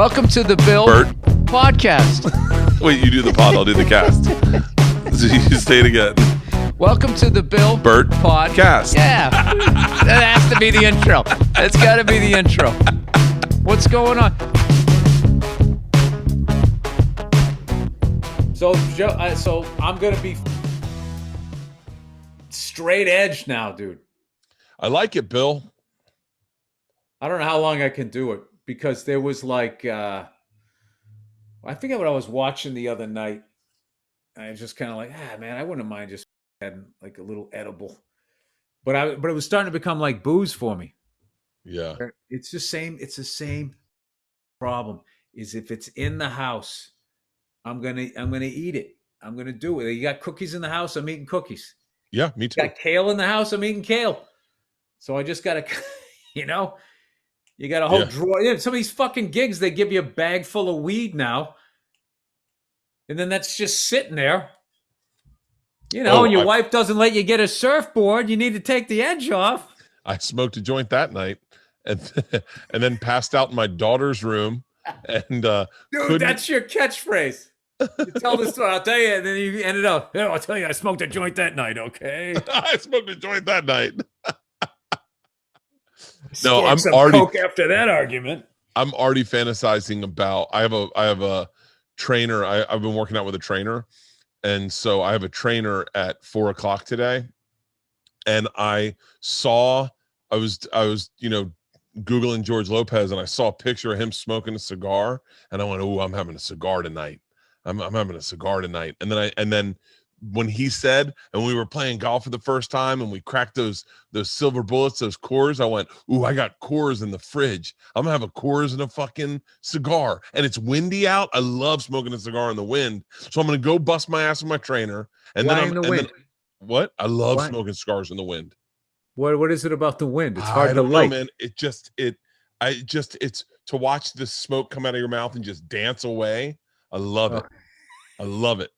Welcome to the Bill Bert podcast. Wait, you do the pod, I'll do the cast. So you say it again. Welcome to the Bill Bert podcast. Yeah, that has to be the intro. That's got to be the intro. What's going on? So I'm gonna be straight edge now, dude. I like it, Bill. I don't know how long I can do it because there was like I forget what I was watching the other night. I was just kind of like, man, I wouldn't mind just having like a little edible, but it was starting to become like booze for me. Yeah, it's the same. It's the same problem. Is if it's in the house, I'm gonna eat it. I'm gonna do it. You got cookies in the house, I'm eating cookies. Yeah, me too. You got kale in the house, I'm eating kale. So I just gotta, you got a whole drawer. Yeah, some of these fucking gigs, they give you a bag full of weed now. And then that's just sitting there. And your wife doesn't let you get a surfboard. You need to take the edge off. I smoked a joint that night and then passed out in my daughter's room. And dude, that's your catchphrase. You tell this story, I'll tell you, and then you ended up, I'll tell you, I smoked a joint that night, okay? I smoked a joint that night. No, I'm already coke after that argument. I'm already fantasizing about. I have a trainer. I've been working out with a trainer, and so I have a trainer at 4:00 today. And I was Googling George Lopez, and I saw a picture of him smoking a cigar, and I went, "Oh, I'm having a cigar tonight. I'm having a cigar tonight." And then when he said, and we were playing golf for the first time, and we cracked those silver bullets, those Coors, I went, "Ooh, I got Coors in the fridge. I'm gonna have a Coors and a fucking cigar." And it's windy out. I love smoking a cigar in the wind, so I'm gonna go bust my ass with my trainer. And Why then in the wind? What? I love smoking cigars in the wind. What is it about the wind? It's hard to light, man. It's to watch the smoke come out of your mouth and just dance away. I love it. I love it.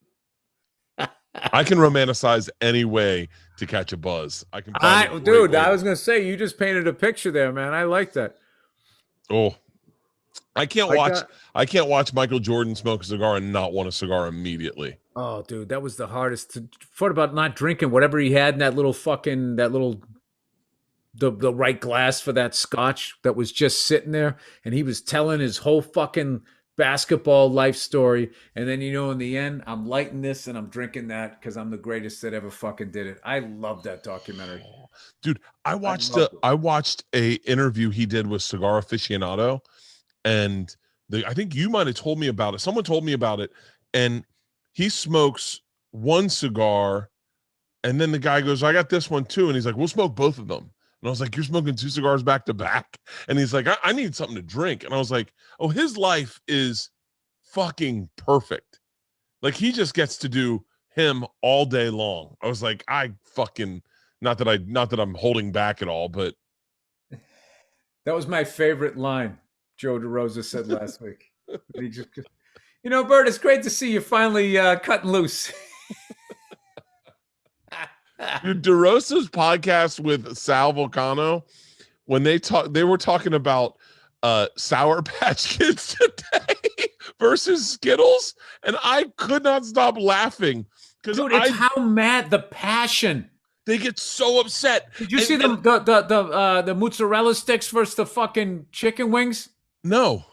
I can romanticize any way to catch a buzz. I was gonna say, you just painted a picture there, man. I like that. Oh, I can't watch Michael Jordan smoke a cigar and not want a cigar immediately. Oh, dude, that was the hardest. What about not drinking whatever he had in that little the right glass for that scotch that was just sitting there, and he was telling his whole fucking basketball life story, and then in the end, I'm lighting this and I'm drinking that because I'm the greatest that ever fucking did it. I love that documentary, dude. I watched a interview he did with Cigar Aficionado, and I think you might have told me about it. Someone told me about it, and he smokes one cigar, and then the guy goes, "I got this one too," and he's like, "We'll smoke both of them." And I was like, "You're smoking 2 cigars back to back?" And he's like, I need something to drink. And I was like, "Oh, his life is fucking perfect. Like, he just gets to do him all day long." I was like, I fucking, not that I'm holding back at all, but that was my favorite line Joe DeRosa said last week. He just, Bert, it's great to see you finally cutting loose. Dude, DeRosa's podcast with Sal Vulcano, when they were talking about Sour Patch Kids today versus Skittles, and I could not stop laughing because it's how mad, the passion. They get so upset. Did you see the mozzarella sticks versus the fucking chicken wings? No.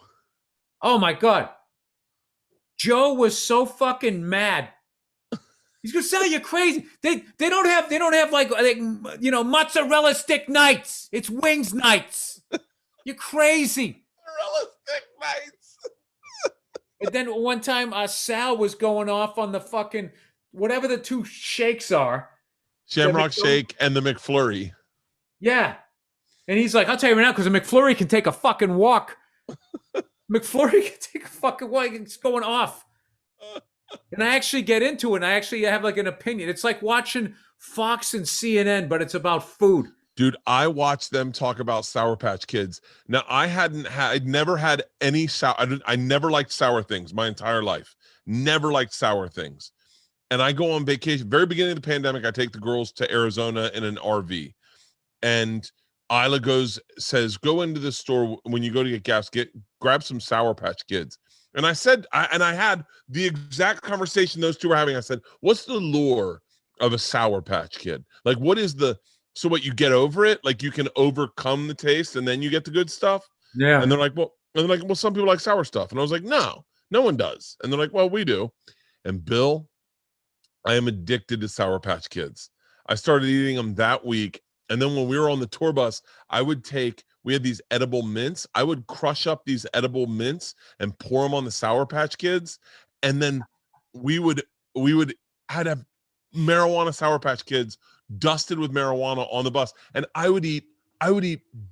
Oh my God. Joe was so fucking mad. He's gonna say you're crazy. They don't have like mozzarella stick nights. It's wings nights. You're crazy. Mozzarella stick nights. And then one time Sal was going off on the fucking whatever the 2 shakes are. Shamrock Shake and the McFlurry. Yeah. And he's like, I'll tell you right now, because the McFlurry can take a fucking walk. McFlurry can take a fucking walk. It's going off. And I actually get into it, and I actually have like an opinion. It's like watching Fox and CNN, but it's about food. Dude, I watched them talk about Sour Patch Kids. Now, I'd never had any I never liked sour things my entire life. Never liked sour things. And I go on vacation. Very beginning of the pandemic, I take the girls to Arizona in an RV. And Isla says, go into the store when you go to get gas, grab some Sour Patch Kids. And I said, I had the exact conversation those two were having. I said, what's the lure of a Sour Patch Kid? Like, so what, you get over it? Like, you can overcome the taste and then you get the good stuff? Yeah. And they're like, well, some people like sour stuff. And I was like, no one does. And they're like, well, we do. And Bill, I am addicted to Sour Patch Kids. I started eating them that week. And then when we were on the tour bus, we had these edible mints. I would crush up these edible mints and pour them on the Sour Patch Kids. And then I'd have marijuana Sour Patch Kids dusted with marijuana on the bus. And I would eat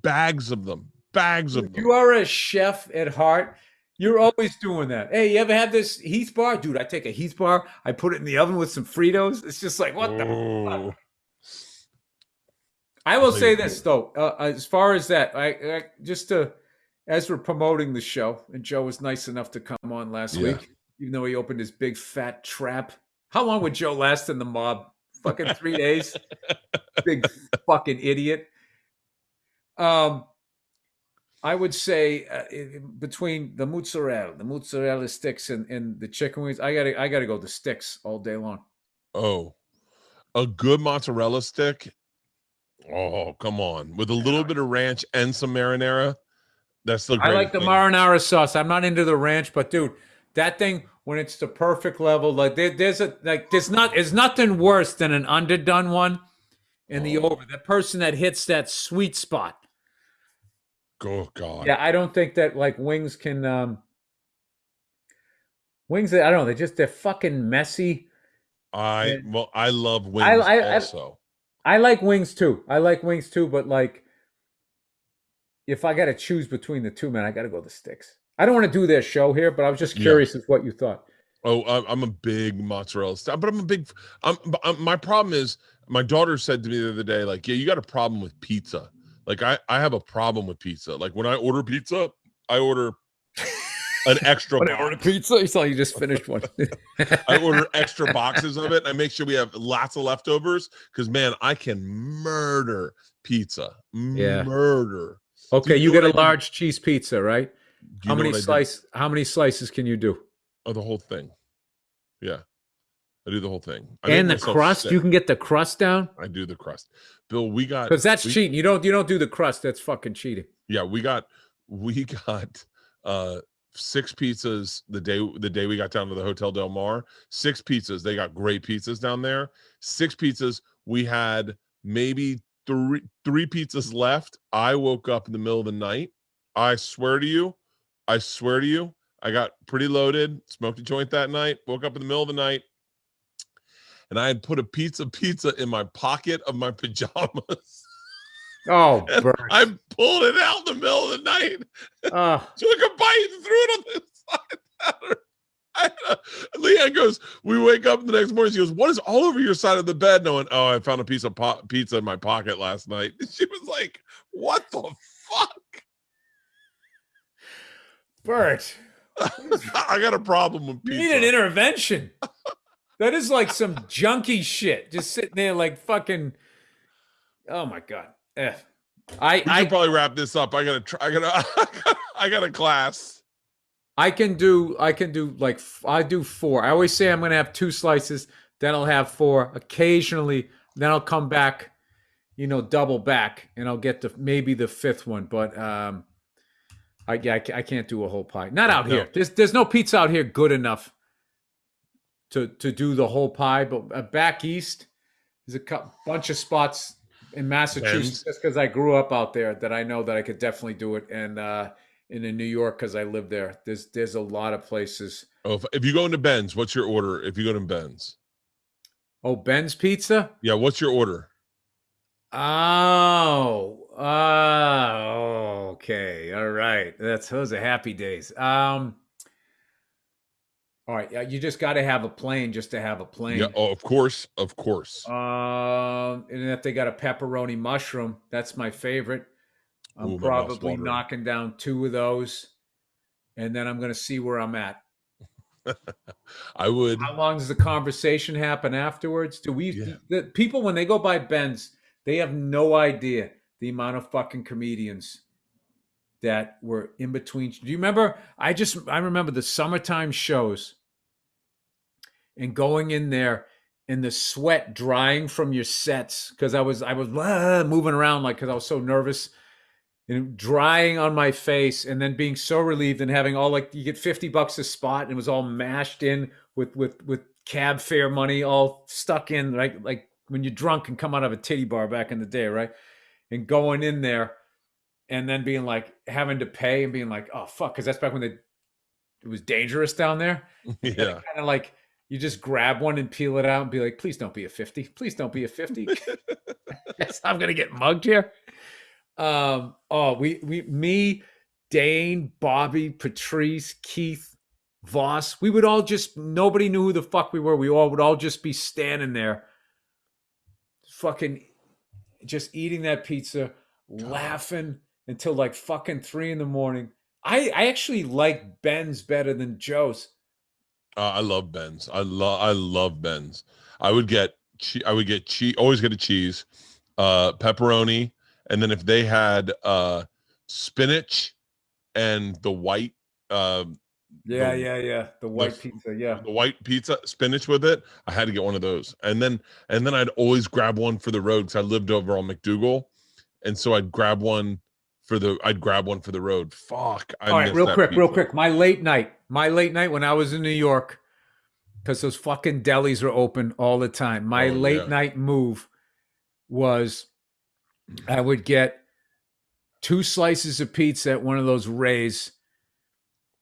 bags of them. You are a chef at heart. You're always doing that. Hey, you ever have this Heath bar? Dude, I take a Heath bar, I put it in the oven with some Fritos. It's just like, what the fuck? I will say this, though. As far as that, as we're promoting the show, and Joe was nice enough to come on last week, even though he opened his big fat trap. How long would Joe last in the mob? Fucking 3 days? Big fucking idiot. I would say between the mozzarella sticks and the chicken wings, I gotta go the sticks all day long. Oh, a good mozzarella stick. Oh, come on. With a little bit of ranch and some marinara. That's the greatest I like the marinara sauce. I'm not into the ranch, but dude, that thing, when it's the perfect level, like there's nothing worse than an underdone one in the over. That person that hits that sweet spot. Oh God. Yeah, I don't think that like wings can wings, I don't know, they're fucking messy. I love wings also. I like wings too. But like, if I got to choose between the two, man, I got to go the sticks. I don't want to do their show here, but I was just curious as what you thought. Oh, I'm a big mozzarella stuff, but my problem is, my daughter said to me the other day, like, yeah, you got a problem with pizza. Like, I have a problem with pizza. Like, when I order pizza, I order an extra box. I order pizza? You saw you just finished one. I order extra boxes of it. And I make sure we have lots of leftovers because, man, I can murder pizza. Yeah. Murder. Okay, you get a large cheese pizza, right? How many slices can you do? Oh, the whole thing. Yeah. I do the whole thing. And the crust, you can get the crust down? I do the crust. Bill, because that's cheating. You don't do the crust. That's fucking cheating. Yeah, we got 6 pizzas the day we got down to the Hotel Del Mar. 6 pizzas. They got great pizzas down there. 6 pizzas. We had maybe three pizzas left. I woke up in the middle of the night. I swear to you, I got pretty loaded, smoked a joint that night, woke up in the middle of the night, and I had put a pizza in my pocket of my pajamas. Oh, Bert. I pulled it out in the middle of the night. Took a bite and threw it on the side counter. Leanne goes, we wake up the next morning. She goes, what is all over your side of the bed? No one, I found a piece of pizza in my pocket last night. She was like, what the fuck? Bert. I got a problem with pizza. You need an intervention. That is like some junky shit. Just sitting there like fucking. Oh my God. We should probably wrap this up. I got a class. I do 4. I always say I'm going to have 2 slices. Then I'll have 4 occasionally. Then I'll come back, double back, and I'll get maybe the 5th one. But I can't do a whole pie. Not out here. There's no pizza out here good enough to do the whole pie. But back east, there's a bunch of spots in Massachusetts, just because I grew up out there, that I know that I could definitely do it. And in New York, because I live there, there's a lot of places. Oh, if you go into Ben's, what's your order? If you go to Ben's, Ben's Pizza. Yeah, what's your order? Okay, all right. Those are happy days. All right, you just got to have a plane just to have a plane. Yeah, of course. And if they got a pepperoni mushroom, that's my favorite. I'm probably knocking down 2 of those, and then I'm going to see where I'm at. I would. How long does the conversation happen afterwards? The people, when they go by Ben's, they have no idea the amount of fucking comedians that were in between. Do you remember? I remember the summertime shows and going in there and the sweat drying from your sets because I was moving around like because I was so nervous and drying on my face and then being so relieved and having all like you get $50 a spot and it was all mashed in with cab fare money all stuck in right like when you're drunk and come out of a titty bar back in the day, right? And going in there and then being like having to pay and being like, oh fuck, because that's back when it was dangerous down there. Yeah. Kind of like you just grab one and peel it out and be like, please don't be a 50. Please don't be a 50. I'm gonna get mugged here. Me, Dane, Bobby, Patrice, Keith, Voss, we would all just nobody knew who the fuck we were. We all would all just be standing there fucking just eating that pizza, laughing until like fucking 3 a.m. I actually like Ben's better than Joe's. I love Ben's. I love Ben's. I would get cheese, always get a cheese, pepperoni, and then if they had spinach and the white the white pizza, the white pizza, spinach with it, I had to get one of those. And then I'd always grab one for the road because I lived over on McDougal, and so I'd grab one for the road. Fuck. All right, real quick. My late night when I was in New York, because those fucking delis are open all the time. My late night move was I would get 2 slices of pizza at one of those Rays,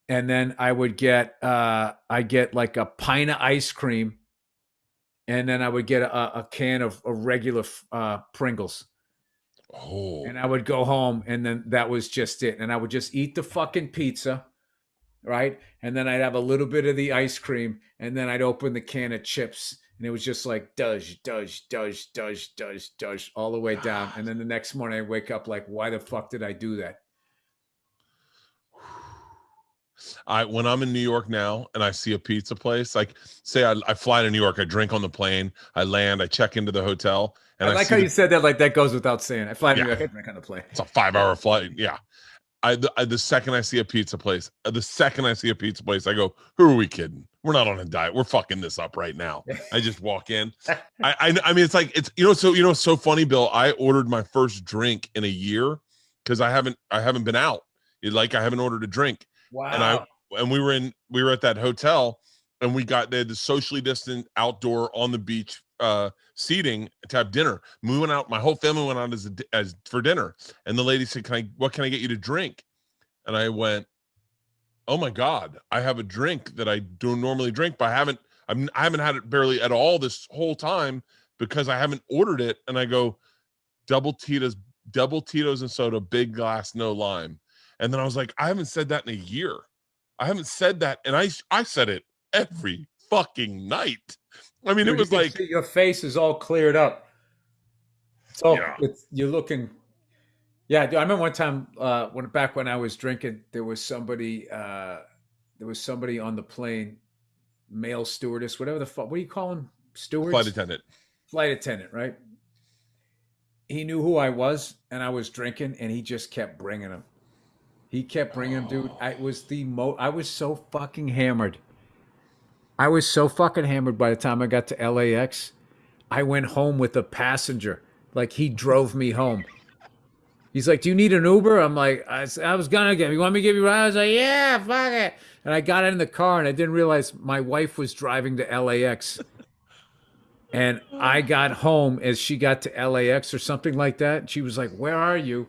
and then I would get I get like a pint of ice cream, and then I would get a can of regular Pringles. Oh. And I would go home, and then that was just it. And I would just eat the fucking pizza, right? And then I'd have a little bit of the ice cream, and then I'd open the can of chips, and it was just like doge all the way down. And then the next morning I wake up like, why the fuck did I do that? When I'm in New York now and I see a pizza place, like say I fly to New York, I drink on the plane, I land, I check into the hotel. And I like how you said that, like that goes without saying. I fly to New York, I drink on the plane. It's a 5-hour flight. Yeah. The second I see a pizza place, I go, who are we kidding? We're not on a diet. We're fucking this up right now. I just walk in. I mean, it's like, it's, so funny, Bill, I ordered my first drink in a year because I haven't been out. I haven't ordered a drink. Wow. And we were at that hotel, and they had the socially distant outdoor on the beach seating to have dinner. We went out, my whole family went out as for dinner, and the lady said, what can I get you to drink? And I went, oh my God, I have a drink that I don't normally drink, but I haven't had it barely at all this whole time because I haven't ordered it. And I go, double Tito's and soda, big glass, no lime. And then I was like, I haven't said that in a year. I haven't said that. And I said it every fucking night. I mean, it was like your face is all cleared up. So you're looking. Yeah, I remember one time when I was drinking, there was somebody on the plane, male stewardess, whatever the fuck. What do you call them? Stewards? Flight attendant, right? He knew who I was, and I was drinking, and he just kept bringing them. He kept bringing them, dude. I was so fucking hammered. I was so fucking hammered by the time I got to LAX. I went home with a passenger. Like, he drove me home. He's like, do you need an Uber? I'm like, I was gonna get, you want me to give you a ride? I was like, yeah, fuck it. And I got in the car, and I didn't realize my wife was driving to LAX. And I got home as she got to LAX or something like that. And she was like, where are you?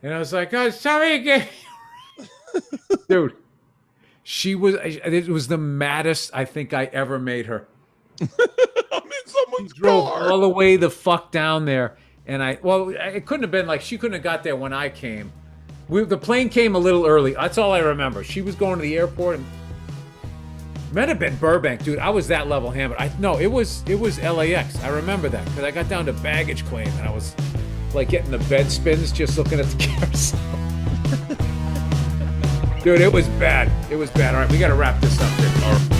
And I was like, oh, sorry again. Dude, it was the maddest I think I ever made her. I'm in someone's car. All the way the fuck down there. And it couldn't have been like, she couldn't have got there when I came. The plane came a little early. That's all I remember. She was going to the airport, and it might have been Burbank, dude. I was that level hammered. It was LAX. I remember that because I got down to baggage claim, and I was like getting the bed spins just looking at the carousel. Dude, it was bad. All right, we got to wrap this up here. All right.